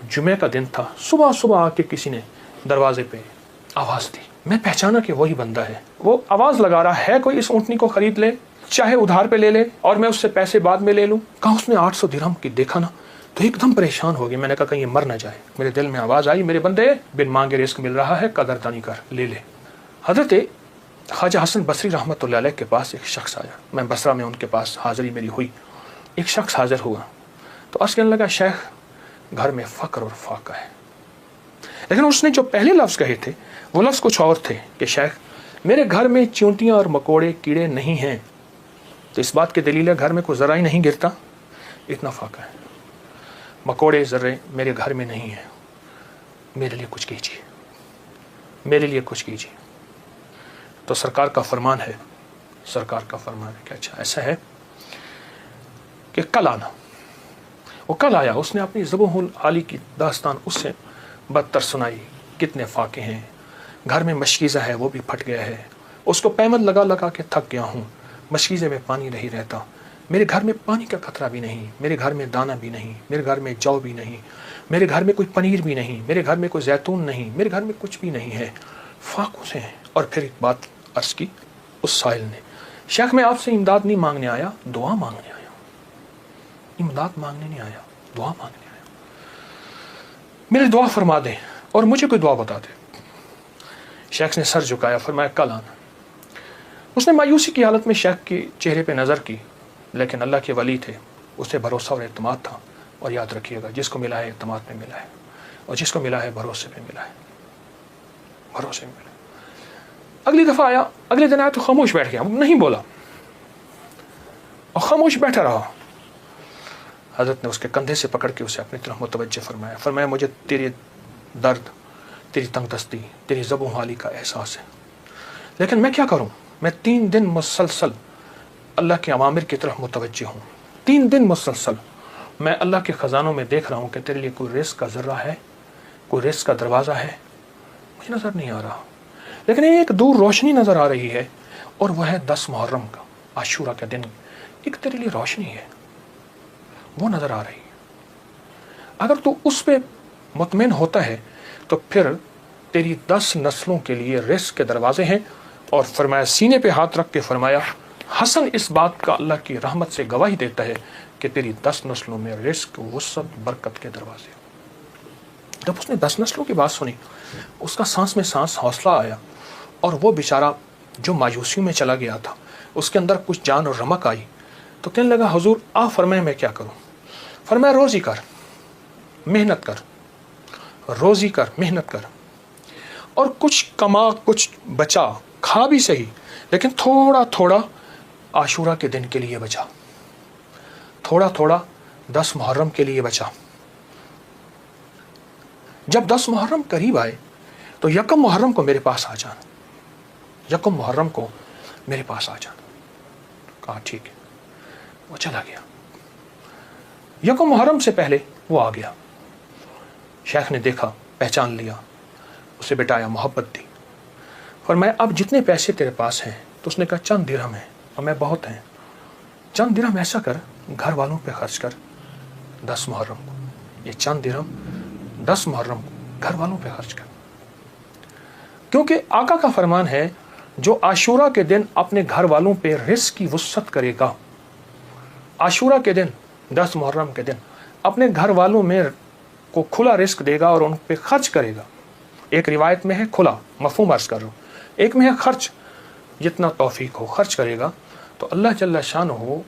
जुमे का दिन था, सुबह सुबह आके किसी ने दरवाजे पे आवाज़ दी। मैं पहचाना कि वही बंदा है। वो आवाज़ लगा रहा है कोई इस ऊँटनी को खरीद ले, चाहे उधार पे ले ले और मैं उससे पैसे बाद में ले लूँ। कहा उसने 800 दिरहम की। देखा ना तो एकदम परेशान हो गई। मैंने कहा कहीं ये मर ना जाए। मेरे दिल में आवाज़ आई, मेरे बंदे बिन मांगे रिस्क मिल रहा है, कदरदानी कर, ले ले। हज़रत ख्वाजा हसन बसरी रहमतुल्लाह अलैह के पास एक शख्स आया। मैं बसरा में उनके पास हाज़िरी मेरी हुई। एक शख्स हाजिर हुआ तो अर्ज़ कहने लगा, शेख घर में फ़क्र और फाका है। लेकिन उसने जो पहले लफ्ज़ कहे थे वो लफ्ज़ कुछ और थे कि शेख मेरे घर में चींटियाँ और मकोड़े कीड़े नहीं हैं, तो इस बात की दलील है घर में कोई ज़रा ही नहीं गिरता, इतना फाका है। मकोड़े ज़र्रे मेरे घर में नहीं हैं, मेरे लिए कुछ कीजिए, मेरे लिए कुछ कीजिए। तो सरकार का फरमान है, सरकार का फरमान है कि अच्छा ऐसा है कि कल आना। वो कल आया। उसने अपनी ज़ुबहुल आली की दास्तान उससे बदतर सुनाई। कितने फाके हैं, घर में मशकीज़ा है वो भी फट गया है, उसको पैमद लगा लगा के थक गया हूँ, मशकीज़े में पानी नहीं रहता, मेरे घर में पानी का खतरा भी नहीं, मेरे घर में दाना भी नहीं, मेरे घर में जौ भी नहीं, मेरे घर में कोई पनीर भी नहीं, मेरे घर में कोई जैतून नहीं, मेरे घर में कुछ भी नहीं है, फाकों से हैं। और फिर एक बात अर्ज़ की उस साहिल ने, शेख मैं आपसे इमदाद नहीं मांगने आया, दुआ मांगने आया। इमदाद मांगने नहीं आया, दुआ मांगने आया। मेरी दुआ फरमा दें और मुझे कोई दुआ बता दे। शेख ने सर झुकाया, फरमाया कल आना। उसने मायूसी की हालत में शेख के चेहरे पे नज़र की, लेकिन अल्लाह के वली थे, उसे भरोसा और एतमाद था। और याद रखिएगा जिसको मिला है एतमाद में मिला है, और जिसको मिला है भरोसे में मिला है, भरोसे में मिला है। अगली दफ़ा आया, अगले दिन आया तो खामोश बैठ गया, नहीं बोला और खामोश बैठा रहा। हज़रत ने उसके कंधे से पकड़ के उसे अपनी तरफ मुतवज्जे फरमाया। फरमाया मुझे तेरे दर्द, तेरी तंगदस्ती, तेरी ज़बूहाली का एहसास है, लेकिन मैं क्या करूं? मैं 3 दिन मुसलसल अल्लाह के अवामिर की तरफ मुतवज्जे हूँ। 3 दिन मुसलसल मैं अल्लाह के ख़ज़ानों में देख रहा हूँ कि तेरे लिए कोई रिस्क का ज़र्रा है, कोई रिस्क का दरवाज़ा है, मुझे नज़र नहीं आ रहा। लेकिन एक दूर रोशनी नज़र आ रही है, और वह है 10 मुहर्रम का, आशूरा का दिन। एक तेरे लिए रोशनी है, वो नज़र आ रही है। अगर तू उस पर मुतमिन होता है तो फिर तेरी 10 नस्लों के लिए रिस्क के दरवाजे हैं। और फरमाया, सीने पे हाथ रख के फरमाया, हसन इस बात का अल्लाह की रहमत से गवाही देता है कि तेरी 10 नस्लों में रिस्क, वसअत, बरकत के दरवाजे। जब उसने 10 नस्लों की बात सुनी, उसका सांस में सांस हौसला आया, और वो बेचारा जो मायूसियों में चला गया था उसके अंदर कुछ जान और रमक आई। तो कहने लगा, हुजूर आप फरमाए मैं क्या करूं? फरमाया, रोज़ी कर, मेहनत कर, रोज़ी कर, मेहनत कर, और कुछ कमा, कुछ बचा, खा भी सही, लेकिन थोड़ा थोड़ा आशूरा के दिन के लिए बचा, थोड़ा थोड़ा 10 मुहर्रम के लिए बचा। जब 10 मुहर्रम करीब आए तो यकम मुहर्रम को मेरे पास आ जाना, यकम मुहर्रम को मेरे पास आ जाना। कहा ठीक है। वो चला गया। यकम मुहर्रम से पहले वो आ गया। शेख ने देखा, पहचान लिया, उसे बिठाया, मोहब्बत दी। और मैं अब जितने पैसे तेरे पास हैं, तो उसने कहा चंद दिरहम है, और मैं बहुत हैं, चंद दिरहम ऐसा कर घर वालों पे खर्च कर 10 मुहर्रम को। ये चंद दिरहम 10 मुहर्रम को घर वालों पे खर्च कर, क्योंकि आका का फरमान है जो आशूरा के दिन अपने घर वालों पे रिस्क की वसअत करेगा, आशूरा के दिन 10 मुहर्रम के दिन अपने घर वालों में को खुला रिस्क देगा और उन पे खर्च करेगा। एक रिवायत में है खुला, मफहूम अर्ज कर रहा हूँ, एक में है खर्च, जितना तौफीक हो खर्च करेगा, तो अल्लाह जल्ला शानहू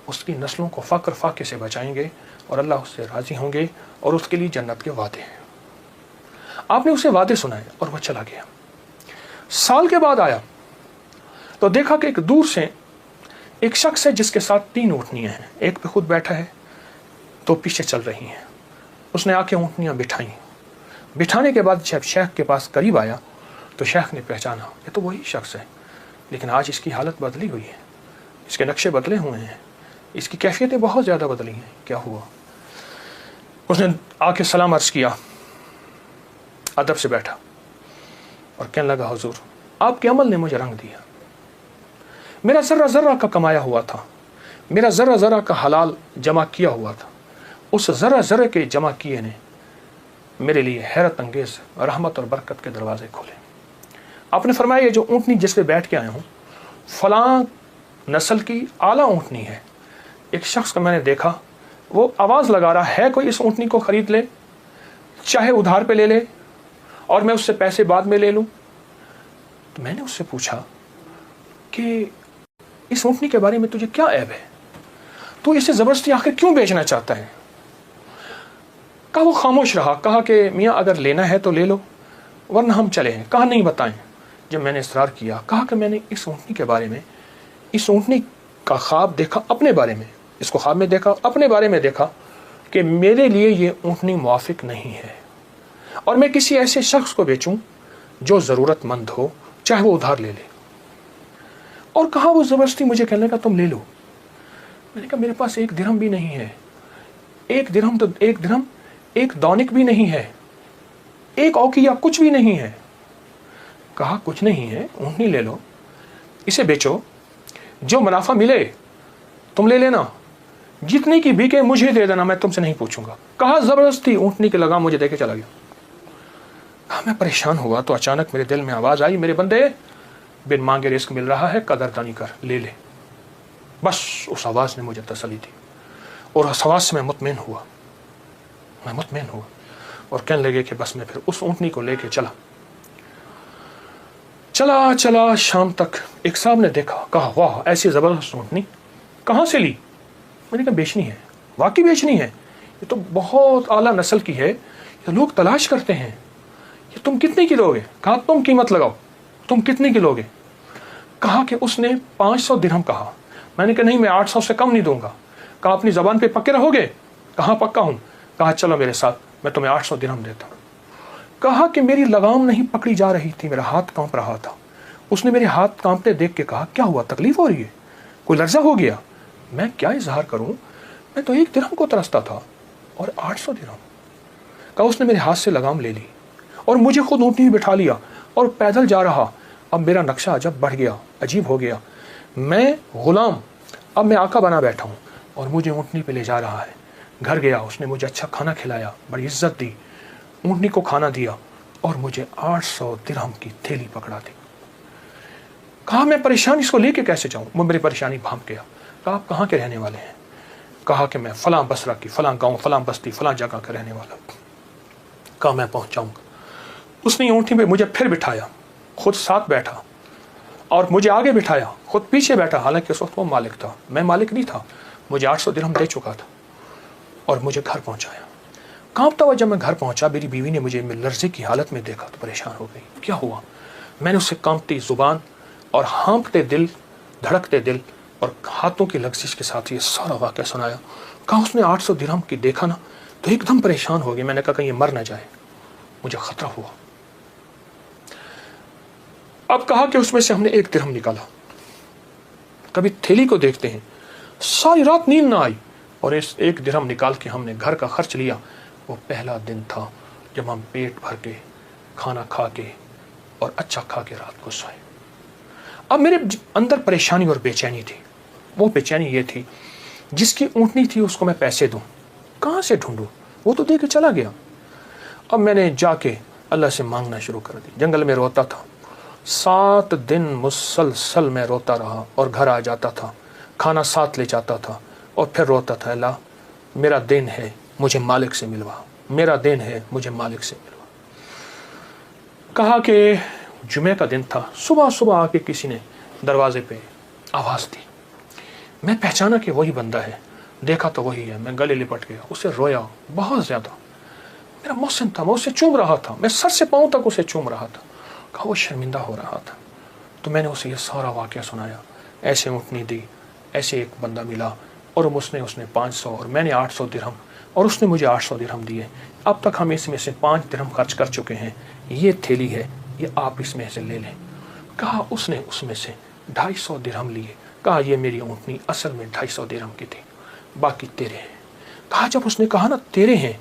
उसकी नस्लों को फ़क्र फाके से बचाएंगे और अल्लाह उससे राज़ी होंगे और उसके लिए जन्नत के वादे हैं। आपने उसे वादे सुनाए और वह चला गया। साल के बाद आया तो देखा कि एक दूर से एक शख्स है जिसके साथ 3 ऊँटनियाँ हैं, एक पे खुद बैठा है, 2 पीछे चल रही हैं। उसने आके ऊँटनियाँ बिठाई। बिठाने के बाद जब शेख के पास करीब आया तो शेख ने पहचाना ये तो वही शख्स है, लेकिन आज इसकी हालत बदली हुई है, इसके नक्शे बदले हुए हैं, इसकी कैफियतें बहुत ज़्यादा बदली हैं। क्या हुआ? उसने आके सलाम अर्ज़ किया, अदब से बैठा और कहने लगा, हुजूर आपके अमल ने मुझे रंग दिया। मेरा ज़र्रा ज़र्रा का कमाया हुआ था, मेरा ज़र्रा ज़र्रा का हलाल जमा किया हुआ था, उस ज़र्रा ज़र्रे के जमा किए ने मेरे लिए हैरत अंगेज रहमत और बरकत के दरवाजे खोले। आपने फरमाया ये जो ऊँटनी जिस पे बैठ के आया हूँ फलां नस्ल की आला ऊँटनी है। एक शख्स को मैंने देखा, वो आवाज़ लगा रहा है कोई इस ऊँटनी को ख़रीद ले, चाहे उधार पे ले ले और मैं उससे पैसे बाद में ले लूँ। तो मैंने उससे पूछा कि इस ऊँटनी के बारे में तुझे क्या ऐब है, तू इसे ज़बरदस्ती आखिर क्यों बेचना चाहता है। कहा वो खामोश रहा। कहा कि मियाँ अगर लेना है तो ले लो वरना हम चले हैं। कहा नहीं बताएं। जब मैंने इसरार किया, कहा कि मैंने इस ऊँटनी के बारे में, इस ऊँटनी का ख्वाब देखा अपने बारे में, इसको ख्वाब में देखा, अपने बारे में देखा कि मेरे लिए ये ऊँटनी मुआफिक नहीं है और मैं किसी ऐसे शख्स को बेचूं जो ज़रूरतमंद हो, चाहे वो उधार ले ले। और कहा वो ज़बरदस्ती मुझे कहने का तुम ले लो। मैंने कहा मेरे पास एक दिरहम भी नहीं है, एक दिरहम एक दौनिक भी नहीं है, एक औकिया कुछ भी नहीं है। कहा कुछ नहीं है, ऊँटनी ले लो, इसे बेचो, जो मुनाफा मिले तुम ले लेना, जितनी की बिके मुझे दे देना, मैं तुमसे नहीं पूछूंगा। कहा ज़बरदस्ती ऊँटनी के लगाम मुझे देके चला गया। कहा मैं परेशान हुआ तो अचानक मेरे दिल में आवाज़ आई, मेरे बंदे बिन मांगे रिस्क मिल रहा है, कदरदानी कर, ले ले। बस उस आवाज़ ने मुझे तसल्ली दी और उस आवाज़ से मैं मुतमईन हुआ और कहने लगे कि बस मैं फिर उस ऊँटनी को लेके चला शाम तक। एक साहब ने देखा, कहा वाह ऐसी ज़बरदस्त ऊँटनी कहाँ से ली। मैंने कहा बेचनी है, वाकई बेचनी है, ये तो बहुत आला नस्ल की है, ये लोग तलाश करते हैं, ये तुम कितने की लोगे। कहा तुम कीमत लगाओ, तुम कितने की लोगे। कहा कि उसने 500 दिरहम कहा। मैंने कहा नहीं मैं 800 से कम नहीं दूंगा। कहा अपनी ज़बान पे पक्के रहोगे। कहा पक्का हूँ। कहा चलो मेरे साथ, मैं तुम्हें 800 दिरहम देता हूँ। कहा कि मेरी लगाम नहीं पकड़ी जा रही थी, मेरा हाथ कांप रहा था। उसने मेरे हाथ कांपते देख के कहा क्या हुआ, तकलीफ हो रही है, कोई लर्जा हो गया। मैं क्या इजहार करूं, मैं तो 1 दिरहम को तरसता था और 800 दिरहम। कहा उसने मेरे हाथ से लगाम ले ली और मुझे खुद ऊँटनी में बिठा लिया और पैदल जा रहा। अब मेरा नक्शा अजब बढ़ गया, अजीब हो गया। मैं गुलाम, अब मैं आका बना बैठा हूँ और मुझे ऊँटनी पे ले जा रहा है। घर गया, उसने मुझे अच्छा खाना खिलाया, बड़ी इज्जत दी, ऊँटनी को खाना दिया और मुझे 800 दिरहम की थैली पकड़ा दी। कहा मैं परेशान इसको लेके कैसे जाऊँ। वो मेरी परेशानी भांप गया। कहा आप कहाँ के रहने वाले हैं। कहा कि मैं फलां बसरा की, फलां गांव, फलां बस्ती, फलां जगह का रहने वाला। कहा मैं पहुँचाऊँगा। उसने ऊँटनी पे मुझे फिर बिठाया, खुद साथ बैठा और मुझे आगे बिठाया, खुद पीछे बैठा। हालांकि उस वक्त वो मालिक था, मैं मालिक नहीं था। मुझे 800 दिरहम दे चुका था और मुझे घर पहुँचाया। कांपता हुआ जब मैं घर पहुँचा, मेरी बीवी ने मुझे लर्जे की हालत में देखा तो परेशान हो गई। क्या हुआ। मैंने उससे कांपती ज़ुबान और हाँफते दिल, धड़कते दिल और हाथों की लग्जिश के साथ ये सारा वाक़या सुनाया। कहा उसने 800 दिरहम की देखा ना तो एकदम परेशान हो गई। मैंने कहा कहीं ये मर ना जाए, मुझे खतरा हुआ। अब कहा कि उसमें से हमने 1 दिरहम निकाला। कभी थैली को देखते हैं, सारी रात नींद ना आई और इस 1 दिरहम निकाल के हमने घर का खर्च लिया। वो पहला दिन था जब हम पेट भर के खाना खा के और अच्छा खा के रात को सोए। अब मेरे अंदर परेशानी और बेचैनी थी। वो बेचैनी ये थी, जिसकी ऊँटनी थी उसको मैं पैसे दूं, कहाँ से ढूंढूं, वो तो दे के चला गया। अब मैंने जाके अल्लाह से मांगना शुरू कर दी। जंगल में रोता था, 7 दिन मुसलसल मैं रोता रहा और घर आ जाता था, खाना साथ ले जाता था और फिर रोता था, अल्लाह मेरा दिन है, मुझे मालिक से मिलवा, मेरा दिन है, मुझे मालिक से मिलवा। कहा कि जुमे का दिन था, सुबह सुबह आके किसी ने दरवाजे पे आवाज़ दी। मैं पहचाना कि वही बंदा है, देखा तो वही है। मैं गले लिपट गया, उसे रोया बहुत ज़्यादा। मेरा मोहसिन था, मैं उसे चूम रहा था, मैं सर से पाँव तक उसे चूम रहा था। कहा वो शर्मिंदा हो रहा था। तो मैंने उसे ये सारा वाक़या सुनाया। ऐसे ऊँटनी दी, ऐसे एक बंदा मिला और उसने 500 और मैंने 800 दिरहम और उसने मुझे 800 दिरहम दिए। अब तक हम इसमें से 5 दिरहम खर्च कर चुके हैं। ये थैली है, ये आप इसमें से ले लें। कहा उसने उसमें से 250 दिरहम लिए। कहा ये मेरी ऊँटनी असल में 250 दिरहम की थी, बाकी तेरे हैं। कहा जब उसने कहा ना तेरे हैं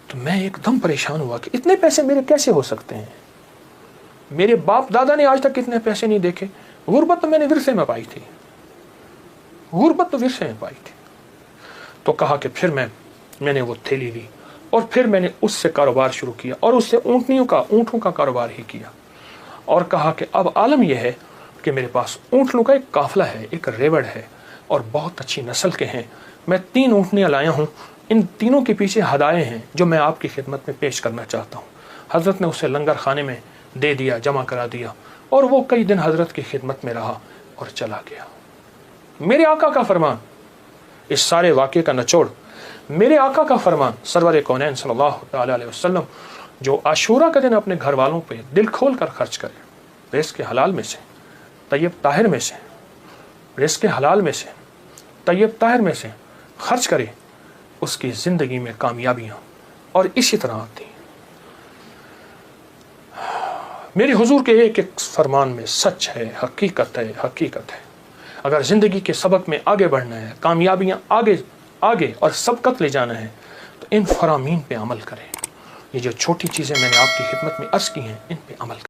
तो मैं एकदम परेशान हुआ कि इतने पैसे मेरे कैसे हो सकते हैं। मेरे बाप दादा ने आज तक इतने पैसे नहीं देखे। गुर्बत तो मैंने विरसे में पाई थी, गुर्बत तो विरसे में पाई थी। तो कहा कि फिर मैंने वो थैली ली اور پھر میں نے اس سے کاروبار شروع کیا اور اس سے اونٹوں کا کاروبار ہی کیا، اور کہا کہ اب عالم یہ ہے کہ میرے پاس اونٹوں کا ایک قافلہ ہے، ایک ریوڑ ہے اور بہت اچھی نسل کے ہیں، میں 3 اونٹنیاں لایا ہوں، ان تینوں کے پیچھے ہدایے ہیں جو میں آپ کی خدمت میں پیش کرنا چاہتا ہوں۔ حضرت نے اسے لنگر خانے میں دے دیا، جمع کرا دیا، اور وہ کئی دن حضرت کی خدمت میں رہا اور چلا گیا۔ میرے آقا کا فرمان، اس سارے واقعے کا نچوڑ، میرے آقا کا فرمان سرور کونین صلی اللہ تعالی علیہ وسلم، جو عاشورہ کا دن اپنے گھر والوں پہ دل کھول کر خرچ کرے، رزق حلال میں سے، طیب طاہر میں سے، رزق حلال میں سے، طیب طاہر میں سے خرچ کرے، اس کی زندگی میں کامیابیاں اور اسی طرح آتی ہیں۔ میرے حضور کے ایک ایک فرمان میں سچ ہے، حقیقت ہے، حقیقت ہے۔ اگر زندگی کے سبق میں آگے بڑھنا ہے، کامیابیاں آگے اور سبقت لے جانا ہے، تو ان فرامین پہ عمل کریں۔ یہ جو چھوٹی چیزیں میں نے آپ کی خدمت میں عرض کی ہیں، ان پہ عمل کریں۔